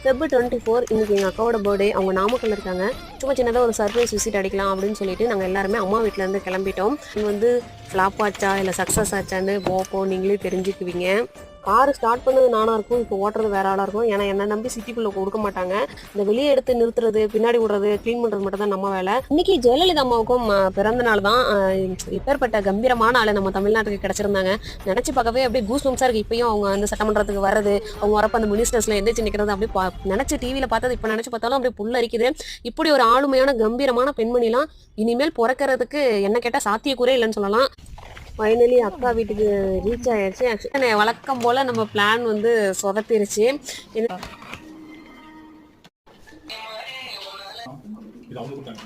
Feb 24 இன்னைக்கு எங்கள் அக்காவோட பர்த்டே. அவங்க நாமக்கல்ல இருக்காங்க. சும்மா சின்னதாக ஒரு சர்ப்ரைஸ் விசிட் அடிக்கலாம் அப்படின்னு சொல்லிட்டு நாங்கள் எல்லாருமே அம்மா வீட்டிலேருந்து கிளம்பிட்டோம். இது வந்து ஃப்ளாப் ஆச்சா இல்லை சக்ஸஸ் ஆச்சான்னு போப்போ நீங்களே தெரிஞ்சுக்குவீங்க. கார் ஸ்டார்ட் பண்ணது நானாக இருக்கும், இப்போ ஓட்டுறது வேற ஆளாக இருக்கும். ஏன்னா என்னை நம்பி சிட்டிக்குள்ளே கொடுக்க மாட்டாங்க. இந்த வெளியே எடுத்து நிறுத்துறது, பின்னாடி விடுறது, க்ளீன் பண்ணுறது மட்டும் தான் நம்ம வேலை. இன்னைக்கு ஜெயலலிதா அம்மாவுக்கும் பிறந்த நாள் தான். இப்பேற்பட்ட கம்பீரமான ஆளை நம்ம தமிழ்நாட்டுக்கு கிடைச்சிருந்தாங்க. நினைச்சு பார்க்கவே அப்படியே கூஸ் பம்ஸாக இருக்குது. இப்பயும் அவங்க வந்து சட்டமன்றத்துக்கு வர்றது, அவங்க வரப்போ அந்த மினிஸ்டர்ஸ்ல எந்திரிச்சு நிற்கிறது அப்படியே நினைச்சு டிவியில் பார்த்தது இப்போ நினைச்சு பார்த்தாலும் அப்படியே புல்லரிக்குது. இப்படி ஒரு ஆளுமையான கம்பீரமான பெண்மணிலாம் இனிமேல் பிறக்கிறதுக்கு என்ன கேட்டால் சாத்தியக்கூறே இல்லைன்னு சொல்லலாம். ஃபைனலி அக்கா வீட்டுக்கு ரீச் ஆயிடுச்சு. ஆக்சுவலி வழக்கம் போல் நம்ம பிளான் வந்து சொதப்பிருச்சு. இது அவங்க கொடுத்தாங்க.